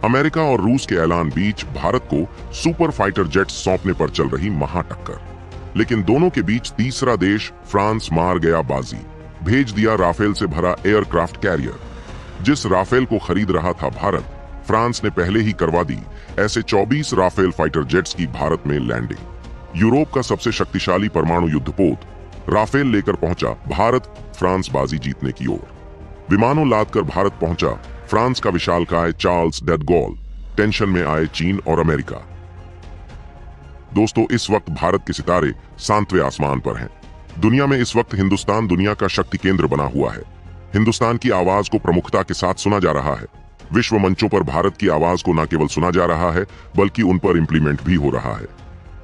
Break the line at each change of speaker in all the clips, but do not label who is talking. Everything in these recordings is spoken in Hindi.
अमेरिका और रूस के ऐलान बीच भारत को सुपर फाइटर जेट सौंपने पर चल रही महाटक्कर। लेकिन दोनों के बीच तीसरा देश फ्रांस मार गया बाजी, भेज दिया राफेल से भरा एयरक्राफ्ट कैरियर। जिस राफेल को खरीद रहा था भारत, फ्रांस ने पहले ही करवा दी ऐसे 24 राफेल फाइटर जेट्स की भारत में लैंडिंग। यूरोप का सबसे शक्तिशाली परमाणु युद्धपोत राफेल लेकर पहुंचा भारत, फ्रांस बाजी जीतने की ओर। विमानों लादकर भारत पहुंचा फ्रांस का विशालकाय चार्ल्स डे गॉल। टेंशन में आए चीन और अमेरिका। दोस्तों, इस वक्त भारत के सितारे सांतवे आसमान पर हैं। दुनिया में इस वक्त हिंदुस्तान दुनिया का शक्ति केंद्र बना हुआ है। हिंदुस्तान की आवाज को प्रमुखता के साथ सुना जा रहा है। विश्व मंचों पर भारत की आवाज को न केवल सुना जा रहा है, बल्कि उन पर इंप्लीमेंट भी हो रहा है।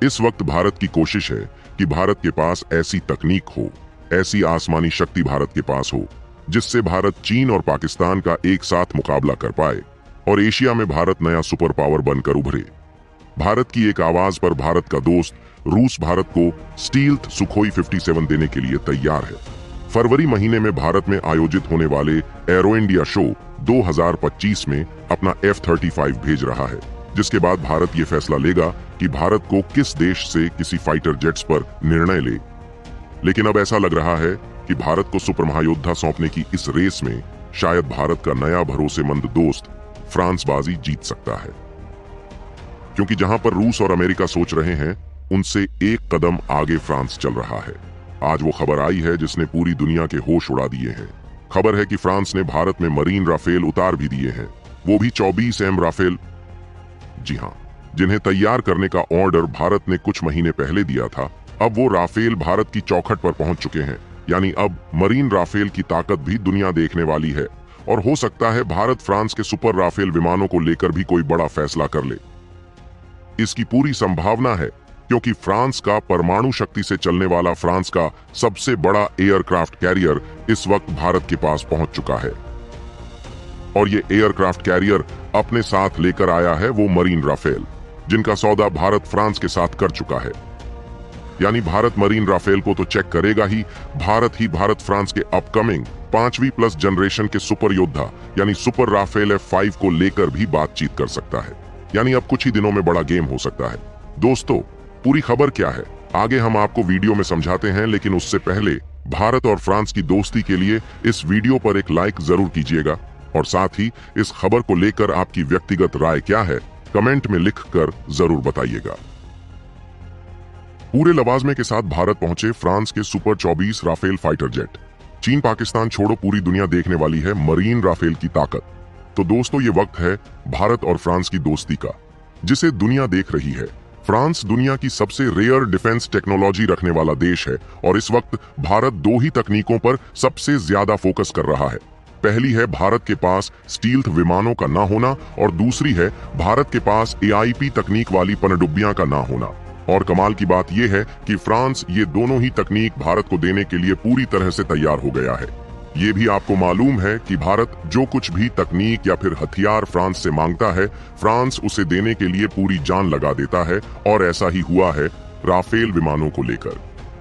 इस वक्त भारत की कोशिश है कि भारत के पास ऐसी तकनीक हो, ऐसी आसमानी शक्ति भारत के पास हो, जिससे भारत चीन और पाकिस्तान का एक साथ मुकाबला कर पाए और एशिया में भारत नया सुपर पावर बनकर उभरे। भारत की एक आवाज पर भारत का दोस्त रूस भारत को स्टील्थ सुखोई 57 देने के लिए तैयार है। फरवरी महीने में भारत में आयोजित होने वाले एरो इंडिया शो 2025 में अपना F-35 भेज रहा है, जिसके बाद भारत ये फैसला लेगा कि भारत को किस देश से किसी फाइटर जेट्स पर निर्णय ले। लेकिन अब ऐसा लग रहा है कि भारत को सुपर महायोद्धा सौंपने की इस रेस में शायद भारत का नया भरोसेमंद दोस्त फ्रांस बाजी जीत सकता है। क्योंकि जहां पर रूस और अमेरिका सोच रहे हैं, उनसे एक कदम आगे फ्रांस चल रहा है। आज वो खबर आई है जिसने पूरी दुनिया के होश उड़ा दिए हैं। खबर है कि फ्रांस ने भारत में मरीन राफेल उतार भी दिए हैं, वो भी 24M राफेल। जी हां, जिन्हें तैयार करने का ऑर्डर भारत ने कुछ महीने पहले दिया था। अब वो राफेल भारत की चौखट पर पहुंच चुके हैं। यानी अब मरीन राफेल की ताकत भी दुनिया देखने वाली है और हो सकता है भारत फ्रांस के सुपर राफेल विमानों को लेकर भी कोई बड़ा फैसला कर ले। इसकी पूरी संभावना है, क्योंकि फ्रांस का परमाणु शक्ति से चलने वाला फ्रांस का सबसे बड़ा एयरक्राफ्ट कैरियर इस वक्त भारत के पास पहुंच चुका है। और ये एयरक्राफ्ट कैरियर अपने साथ लेकर आया है वो मरीन राफेल, जिनका सौदा भारत फ्रांस के साथ कर चुका है। यानी भारत मरीन राफेल को तो चेक करेगा ही भारत फ्रांस के अपकमिंग 5वीं+ जनरेशन के सुपर योद्धा यानी सुपर राफेल F-5 को लेकर भी बातचीत कर सकता है। यानी अब कुछ ही दिनों में बड़ा गेम हो सकता है। दोस्तों, पूरी खबर क्या है आगे हम आपको वीडियो में समझाते हैं, लेकिन उससे पहले भारत और फ्रांस की दोस्ती के लिए इस वीडियो पर एक लाइक जरूर कीजिएगा और साथ ही इस खबर को लेकर आपकी व्यक्तिगत राय क्या है कमेंट में लिखकर जरूर बताइएगा। पूरे लवाजमे के साथ भारत पहुंचे फ्रांस के सुपर 24 राफेल फाइटर जेट। चीन पाकिस्तान छोड़ो, पूरी दुनिया देखने वाली है मरीन राफेल की ताकत। तो दोस्तों, ये वक्त है भारत और फ्रांस की दोस्ती का, जिसे दुनिया देख रही है। फ्रांस दुनिया की सबसे रेयर डिफेंस टेक्नोलॉजी रखने वाला देश है और इस वक्त भारत दो ही तकनीकों पर सबसे ज्यादा फोकस कर रहा है। पहली है भारत के पास स्टील्थ विमानों का ना होना और दूसरी है भारत के पास AIP तकनीक वाली पनडुब्बियां का ना होना। और कमाल की बात यह है कि फ्रांस ये दोनों ही तकनीक भारत को देने के लिए पूरी तरह से तैयार हो गया है। ये भी आपको मालूम है कि भारत जो कुछ भी तकनीक या फिर हथियार फ्रांस से मांगता है, फ्रांस उसे देने के लिए पूरी जान लगा देता है और ऐसा ही हुआ है राफेल विमानों को लेकर।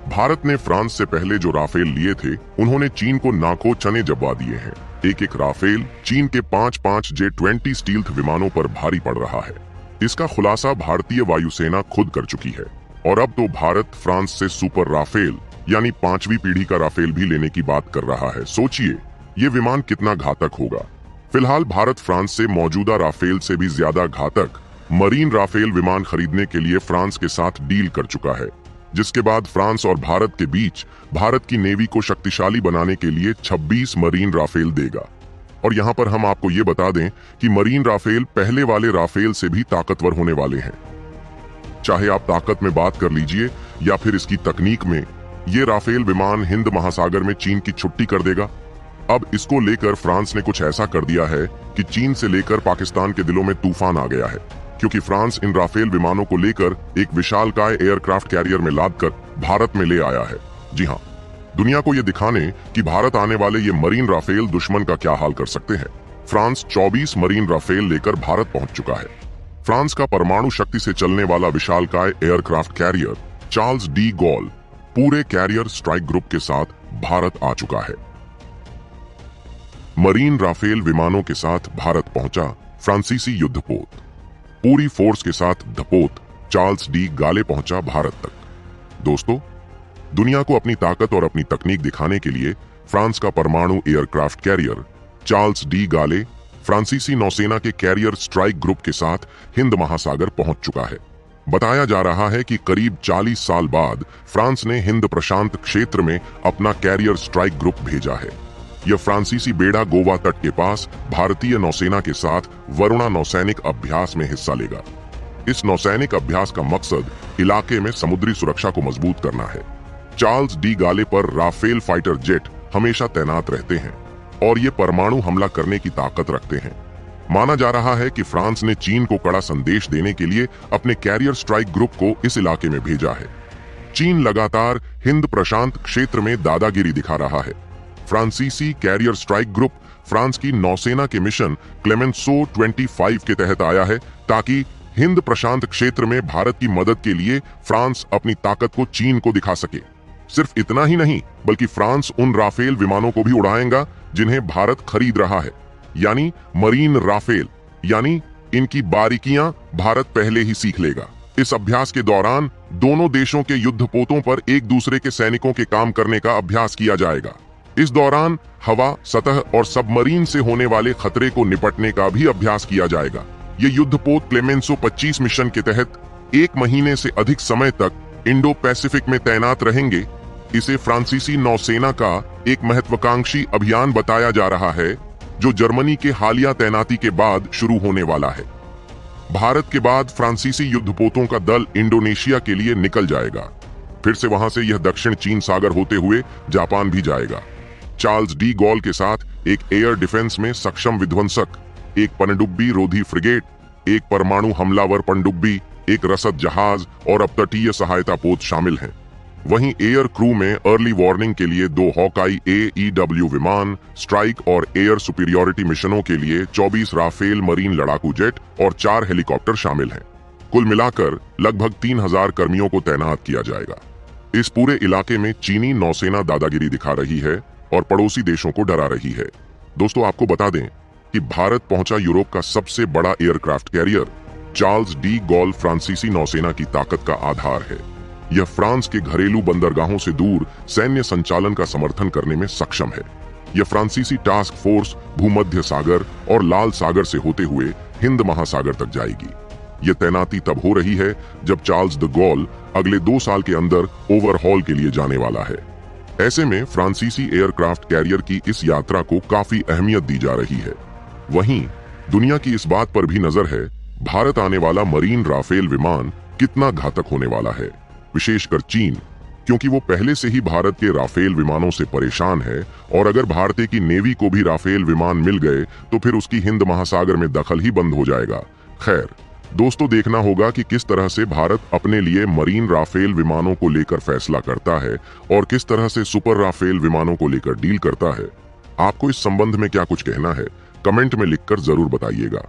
भारत ने फ्रांस से पहले जो राफेल लिए थे, उन्होंने चीन को नाको चने जबवा दिए हैं। एक एक राफेल चीन के 5-5 J-20 स्टील्थ विमानों पर भारी पड़ रहा है। इसका खुलासा भारतीय वायुसेना खुद कर चुकी है और अब तो भारत फ्रांस से सुपर राफेल यानी 5वीं पीढ़ी का राफेल भी लेने की बात कर रहा है। सोचिए ये विमान कितना घातक होगा। फिलहाल भारत फ्रांस से मौजूदा राफेल से भी ज्यादा घातक मरीन राफेल विमान खरीदने के लिए फ्रांस के साथ डील कर चुका है, जिसके बाद फ्रांस और भारत के बीच भारत की नेवी को शक्तिशाली बनाने के लिए 26 मरीन राफेल देगा। और यहाँ पर हम आपको ये बता दें कि मरीन राफेल पहले वाले राफेल से भी ताकतवर होने वाले हैं। चाहे आप ताकत में बात कर लीजिए या फिर इसकी तकनीक में, ये राफेल विमान हिंद महासागर में चीन की छुट्टी कर देगा। अब इसको लेकर फ्रांस ने कुछ ऐसा कर दिया है कि चीन से लेकर पाकिस्तान के दिलों में तूफान आ गया है, क्योंकि फ्रांस इन राफेल विमानों को लेकर एक विशालकाय एयरक्राफ्ट कैरियर में लादकर भारत में ले आया है। जी हाँ, दुनिया को ये दिखाने कि भारत आने वाले ये मरीन राफेल दुश्मन का क्या हाल कर सकते हैं। फ्रांस 24 मरीन राफेल लेकर भारत पहुंच चुका है। फ्रांस का परमाणु शक्ति से चलने वाला विशालकाय aircraft carrier Charles de Gaulle पूरे कैरियर स्ट्राइक ग्रुप के साथ भारत आ चुका है। मरीन राफेल विमानों के साथ भारत पहुंचा फ्रांसीसी युद्धपोत। पूरी फोर्स के साथ धपोत चार्ल्स डी गाले पहुंचा भारत तक। दोस्तों, दुनिया को अपनी ताकत और अपनी तकनीक दिखाने के लिए फ्रांस का परमाणु एयरक्राफ्ट कैरियर चार्ल्स डी गाले फ्रांसीसी नौसेना के कैरियर स्ट्राइक ग्रुप के साथ हिंद महासागर पहुंच चुका है। बताया जा रहा है कि करीब 40 साल बाद फ्रांस ने हिंद प्रशांत क्षेत्र में अपना कैरियर स्ट्राइक ग्रुप भेजा है। यह फ्रांसीसी बेड़ा गोवा तट के पास भारतीय नौसेना के साथ वरुणा नौसैनिक अभ्यास में हिस्सा लेगा। इस नौसैनिक अभ्यास का मकसद इलाके में समुद्री सुरक्षा को मजबूत करना है। चार्ल्स डी गाले पर राफेल फाइटर जेट हमेशा तैनात रहते हैं और ये परमाणु हमला करने की ताकत रखते हैं। माना जा रहा है कि फ्रांस ने चीन को कड़ा संदेश देने के लिए अपने कैरियर स्ट्राइक ग्रुप को इस इलाके में भेजा है। चीन लगातार हिंद प्रशांत क्षेत्र में दादागिरी दिखा रहा है। फ्रांसीसी कैरियर स्ट्राइक ग्रुप फ्रांस की नौसेना के मिशन क्लेमेंसो 25 के तहत आया है ताकि हिंद प्रशांत क्षेत्र में भारत की मदद के लिए फ्रांस अपनी ताकत को चीन को दिखा सके। सिर्फ इतना ही नहीं, बल्कि फ्रांस उन राफेल विमानों को भी उड़ाएगा जिन्हें भारत खरीद रहा है, यानी मरीन राफेल। यानी इनकी बारीकियां भारत पहले ही सीख लेगा। इस अभ्यास के दौरान दोनों देशों के युद्धपोतों पर एक दूसरे के सैनिकों के काम करने का अभ्यास किया जाएगा। इस दौरान हवा, सतह और सबमरीन से होने वाले खतरे को निपटने का भी अभ्यास किया जाएगा। ये युद्धपोत क्लेमेंसो 25 मिशन के तहत 1 महीने से अधिक समय तक इंडो पैसिफिक में तैनात रहेंगे। इसे फ्रांसीसी नौसेना का एक महत्वाकांक्षी अभियान बताया जा रहा है, जो जर्मनी के हालिया तैनाती के बाद शुरू होने वाला है। भारत के बाद फ्रांसीसी युद्धपोतों का दल इंडोनेशिया के लिए निकल जाएगा। फिर से वहां से यह दक्षिण चीन सागर होते हुए जापान भी जाएगा। चार्ल्स डी गॉल के साथ एक एयर डिफेंस में सक्षम विध्वंसक, एक पनडुब्बी रोधी फ्रिगेट, एक परमाणु हमलावर पनडुब्बी, एक रसद जहाज और अपतटीय सहायता पोत शामिल हैं। वहीं एयर क्रू में अर्ली वार्निंग के लिए 2 हॉकाई AEW विमान, स्ट्राइक और एयर सुपीरियोरिटी मिशनों के लिए 24 राफेल मरीन लड़ाकू जेट और 4 हेलीकॉप्टर शामिल हैं। कुल मिलाकर लगभग 3000 कर्मियों को तैनात किया जाएगा। इस पूरे इलाके में चीनी नौसेना दादागिरी दिखा रही है और पड़ोसी देशों को डरा रही है। दोस्तों, आपको बता दें कि भारत पहुंचा यूरोप का सबसे बड़ा aircraft carrier Charles de Gaulle फ्रांसीसी नौसेना की ताकत का आधार है। यह फ्रांस के घरेलू बंदरगाहों से दूर सैन्य संचालन का समर्थन करने में सक्षम है। यह फ्रांसीसी टास्क फोर्स भूमध्य सागर और लाल सागर से होते हुए हिंद महासागर तक जाएगी। यह तैनाती तब हो रही है जब चार्ल्स द गॉल अगले 2 साल के अंदर ओवरहॉल के लिए जाने वाला है। ऐसे में फ्रांसीसी एयरक्राफ्ट कैरियर की इस यात्रा को काफी अहमियत दी जा रही है। वहीं दुनिया की इस बात पर भी नजर है, भारत आने वाला मरीन राफेल विमान कितना घातक होने वाला है, विशेषकर चीन, क्योंकि वो पहले से ही भारत के राफेल विमानों से परेशान है और अगर भारतीय की नेवी को भी राफेल विमान मिल गए तो फिर उसकी हिंद महासागर में दखल ही बंद हो जाएगा। खैर दोस्तों, देखना होगा कि किस तरह से भारत अपने लिए मरीन राफेल विमानों को लेकर फैसला करता है और किस तरह से सुपर राफेल विमानों को लेकर डील करता है। आपको इस संबंध में क्या कुछ कहना है, कमेंट में लिखकर जरूर बताइएगा।